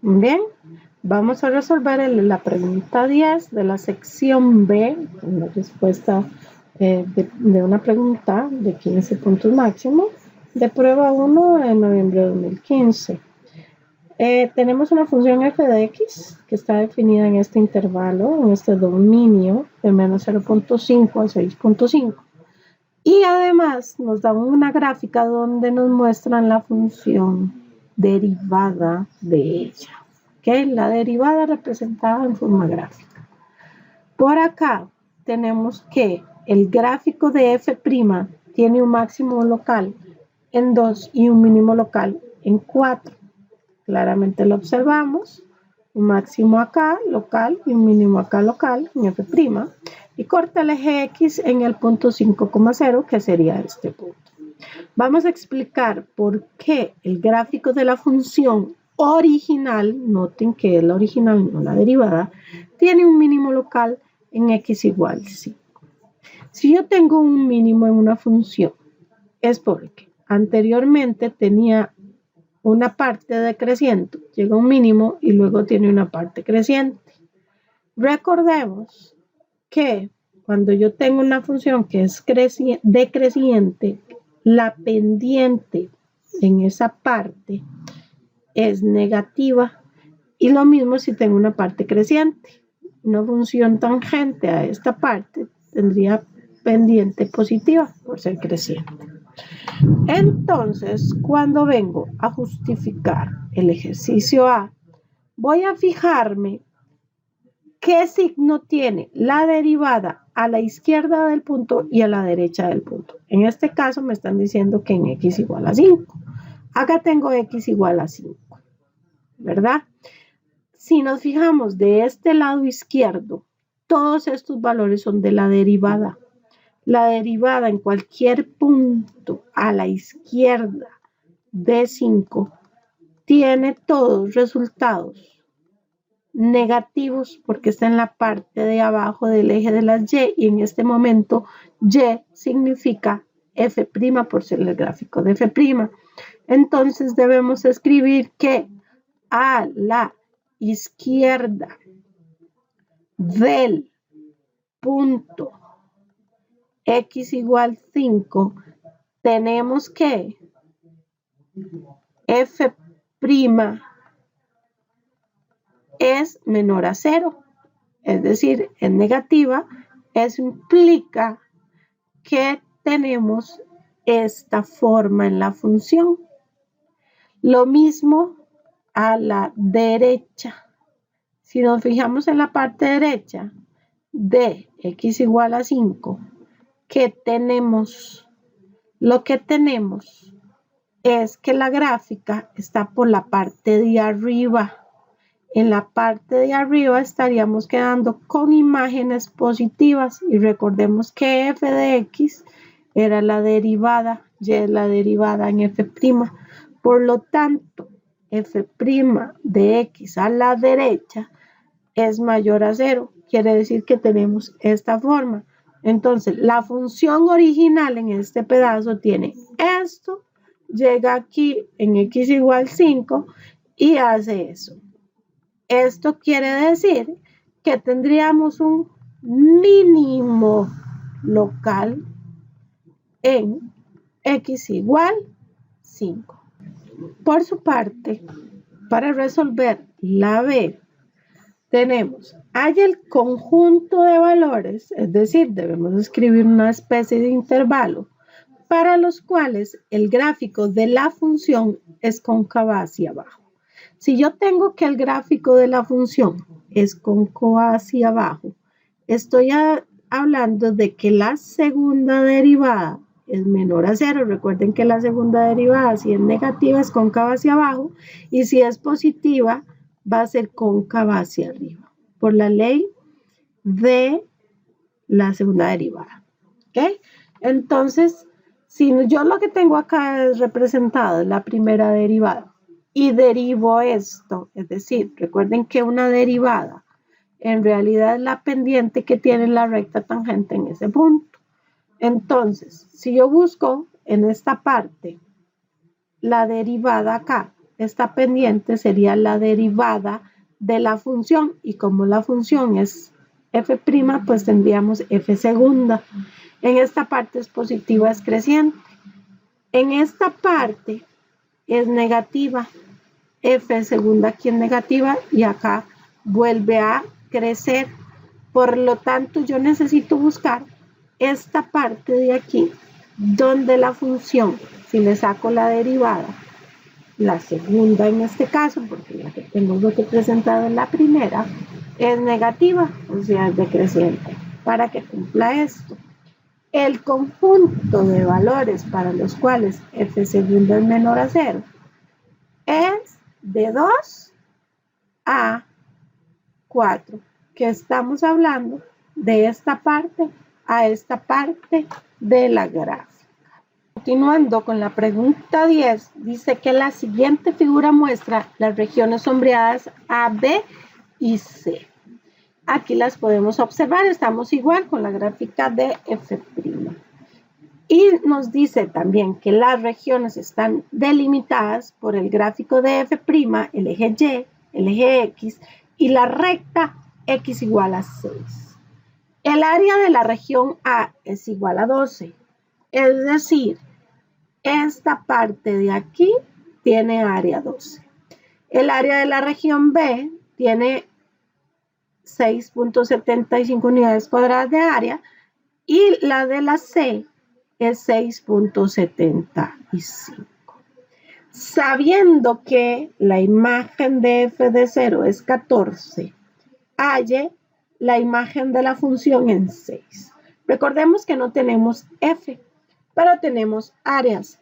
Bien, vamos a resolver la pregunta 10 de la sección B, la respuesta de una pregunta de 15 puntos máximo de prueba 1 de noviembre de 2015. Tenemos una función f de x que está definida en este intervalo, en este dominio de menos 0.5 a 6.5. Y además nos dan una gráfica donde nos muestran la función derivada de ella. ¿Okay? La derivada representada en forma gráfica. Por acá tenemos que el gráfico de f' tiene un máximo local en 2 y un mínimo local en 4. Claramente lo observamos. Un máximo acá, local, y un mínimo acá, local, en f'. Y corta el eje X en el punto 5,0, que sería este punto. Vamos a explicar por qué el gráfico de la función original, noten que es la original, no la derivada, tiene un mínimo local en x igual 5. Si yo tengo un mínimo en una función, es porque anteriormente tenía una parte decreciente, llega a un mínimo y luego tiene una parte creciente. Recordemos que cuando yo tengo una función que es decreciente, la pendiente en esa parte es negativa. Y lo mismo si tengo una parte creciente. Una función tangente a esta parte tendría pendiente positiva por ser creciente. Entonces, cuando vengo a justificar el ejercicio A, voy a fijarme qué signo tiene la derivada a la izquierda del punto y a la derecha del punto. En este caso me están diciendo que en x igual a 5. Acá tengo x igual a 5, ¿verdad? Si nos fijamos de este lado izquierdo, todos estos valores son de la derivada. La derivada en cualquier punto a la izquierda de 5 tiene todos resultados negativos porque está en la parte de abajo del eje de las y en este momento y significa f' por ser el gráfico de f'. Entonces debemos escribir que a la izquierda del punto x igual 5 tenemos que f' es menor a 0, es decir, es negativa. Eso implica que tenemos esta forma en la función. Lo mismo a la derecha. Si nos fijamos en la parte derecha de x igual a 5, ¿qué tenemos? Lo que tenemos es que la gráfica está por la parte de arriba. En la parte de arriba estaríamos quedando con imágenes positivas y recordemos que f de x era la derivada, y es la derivada en f'. Por lo tanto, f' de x a la derecha es mayor a 0. Quiere decir que tenemos esta forma. Entonces, la función original en este pedazo tiene esto, llega aquí en x igual 5 y hace eso. Esto quiere decir que tendríamos un mínimo local en x igual 5. Por su parte, para resolver la B, tenemos, hay el conjunto de valores, es decir, debemos escribir una especie de intervalo, para los cuales el gráfico de la función es cóncavo hacia abajo. Si yo tengo que el gráfico de la función es cóncavo hacia abajo, estoy hablando de que la segunda derivada es menor a 0. Recuerden que la segunda derivada, si es negativa, es cóncava hacia abajo, y si es positiva, va a ser cóncava hacia arriba, por la ley de la segunda derivada. ¿Ok? Entonces, si yo lo que tengo acá es representado la primera derivada, y derivo esto, es decir, recuerden que una derivada en realidad es la pendiente que tiene la recta tangente en ese punto. Entonces, si yo busco en esta parte la derivada acá, está pendiente sería la derivada de la función, y como la función es f', pues tendríamos f segunda. En esta parte es positiva, es creciente. En esta parte es negativa, f segunda aquí es negativa y acá vuelve a crecer. Por lo tanto, yo necesito buscar esta parte de aquí, donde la función, si le saco la derivada, la segunda en este caso, porque la que tengo representada en la primera, es negativa, o sea, es decreciente, para que cumpla esto. El conjunto de valores para los cuales f segunda es menor a 0 es de 2 a 4, que estamos hablando de esta parte a esta parte de la gráfica. Continuando con la pregunta 10, dice que la siguiente figura muestra las regiones sombreadas A, B y C. Aquí las podemos observar, estamos igual con la gráfica de f'. Y nos dice también que las regiones están delimitadas por el gráfico de f', el eje Y, el eje X y la recta X igual a 6. El área de la región A es igual a 12, es decir, esta parte de aquí tiene área 12. El área de la región B tiene 6.75 unidades cuadradas de área y la de la C es 6.75. Sabiendo que la imagen de f de 0 es 14, halle la imagen de la función en 6. Recordemos que no tenemos f, pero tenemos áreas.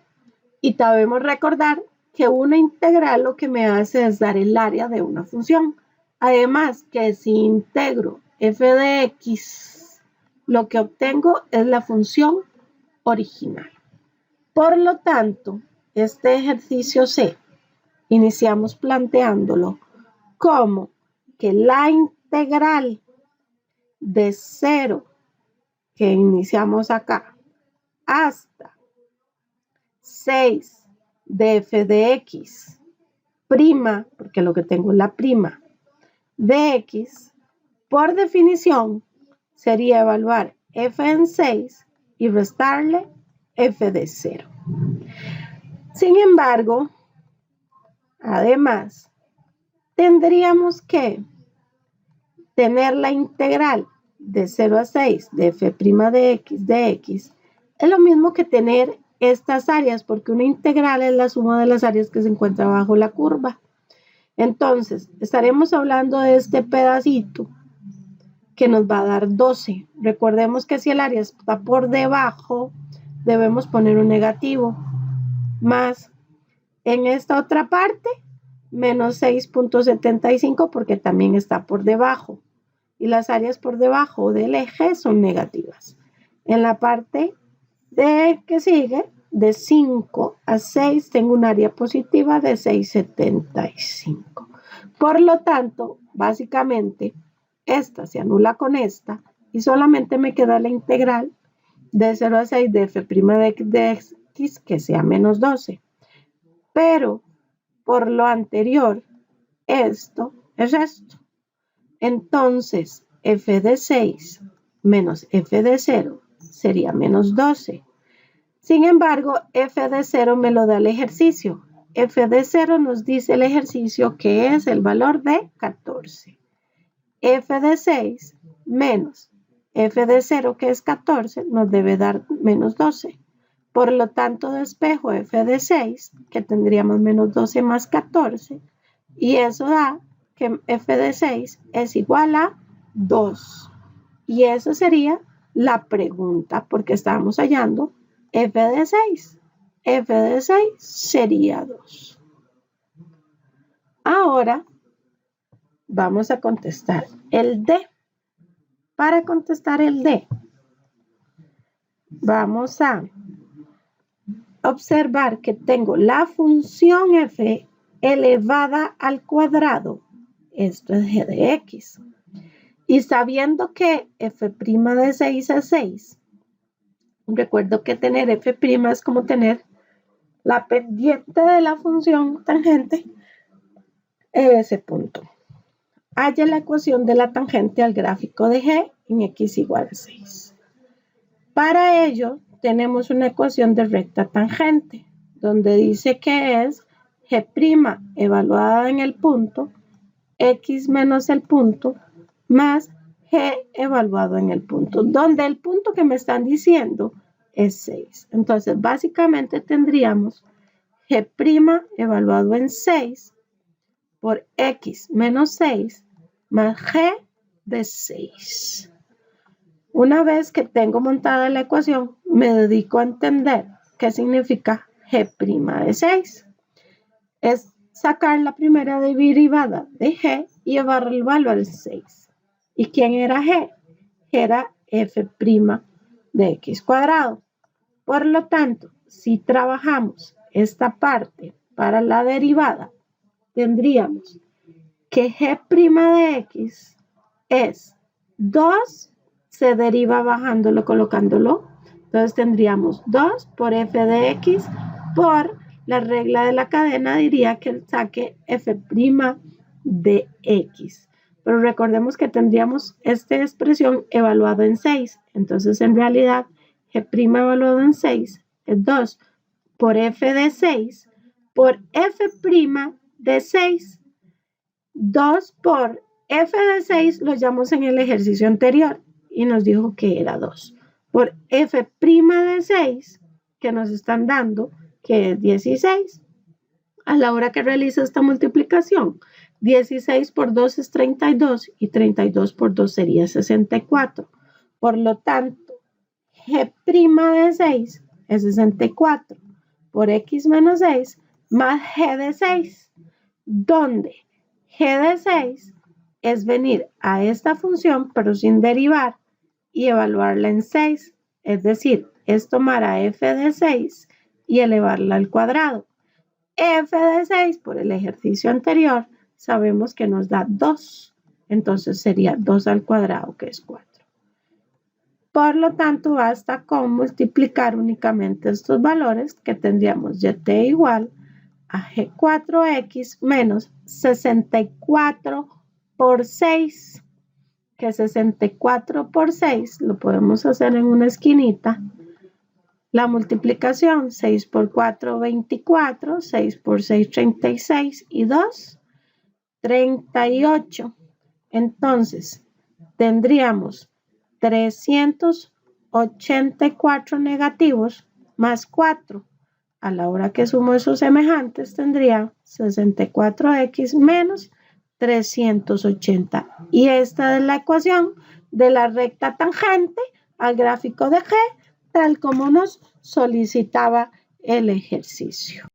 Y debemos recordar que una integral lo que me hace es dar el área de una función. Además, que si integro f de x, lo que obtengo es la función original. Por lo tanto, este ejercicio C, iniciamos planteándolo como que la integral de 0 que iniciamos acá hasta 6 de f de x prima, porque lo que tengo es la prima de x, por definición sería evaluar f en 6 y restarle f de 0. Sin embargo, además, tendríamos que tener la integral de 0 a 6 de f' de x es lo mismo que tener estas áreas, porque una integral es la suma de las áreas que se encuentra bajo la curva. Entonces, estaremos hablando de este pedacito que nos va a dar 12. Recordemos que si el área está por debajo, debemos poner un negativo, más en esta otra parte, menos 6.75 porque también está por debajo. Y las áreas por debajo del eje son negativas. En la parte que sigue, de 5 a 6, tengo un área positiva de 6.75. Por lo tanto, básicamente, esta se anula con esta y solamente me queda la integral de 0 a 6 de f' de x que sea menos 12. Pero, por lo anterior, esto es esto. Entonces, f de 6 menos f de 0 sería menos 12. Sin embargo, f de 0 me lo da el ejercicio. F de 0 nos dice el ejercicio que es el valor de 14. F de 6 menos f de 0, que es 14, nos debe dar menos 12. Por lo tanto, despejo f de 6, que tendríamos menos 12 más 14, y eso da que f de 6 es igual a 2. Y esa sería la pregunta, porque estamos hallando f de 6. F de 6 sería 2. Ahora vamos a contestar el D. Para contestar el D, vamos a observar que tengo la función f elevada al cuadrado. Esto es g de x. Y sabiendo que f' de 6 es 6, recuerdo que tener f' es como tener La pendiente de la función tangente es ese punto. Halla la ecuación de la tangente al gráfico de g en x igual a 6. Para ello, tenemos una ecuación de recta tangente, donde dice que es g' evaluada en el punto, x menos el punto, más g evaluado en el punto, donde el punto que me están diciendo es 6. Entonces, básicamente tendríamos g' evaluado en 6 por x menos 6 más g de 6. Una vez que tengo montada la ecuación, me dedico a entender qué significa g' de 6. Es sacar la primera derivada de g y llevar el valor al 6. ¿Y quién era g? Era f' de x cuadrado. Por lo tanto, si trabajamos esta parte para la derivada, tendríamos que g' de x es 2, se deriva bajándolo, colocándolo. Entonces tendríamos 2 por f de x por la regla de la cadena, diría que saque f' de x. Pero recordemos que tendríamos esta expresión evaluada en 6. Entonces, en realidad, g' evaluado en 6 es 2 por f de 6 por f' de 6. 2 por f de 6 lo llamamos en el ejercicio anterior y nos dijo que era 2 por f' de 6 que nos están dando que es 16. A la hora que realizo esta multiplicación, 16 por 2 es 32 y 32 por 2 sería 64. Por lo tanto, g' de 6 es 64 por x menos 6 más g de 6, donde g de 6 es venir a esta función, pero sin derivar, y evaluarla en 6. Es decir, es tomar a f de 6 y elevarla al cuadrado. F de 6 por el ejercicio anterior sabemos que nos da 2. Entonces sería 2 al cuadrado, que es 4. Por lo tanto, basta con multiplicar únicamente estos valores, que tendríamos y igual a g4x menos 64 por 6, que 64 por 6 lo podemos hacer en una esquinita. La multiplicación, 6 por 4, 24, 6 por 6, 36 y 2, 38. Entonces, tendríamos 384 negativos más 4. A la hora que sumo esos semejantes, tendría 64x menos 380. Y esta es la ecuación de la recta tangente al gráfico de g, tal como nos solicitaba el ejercicio.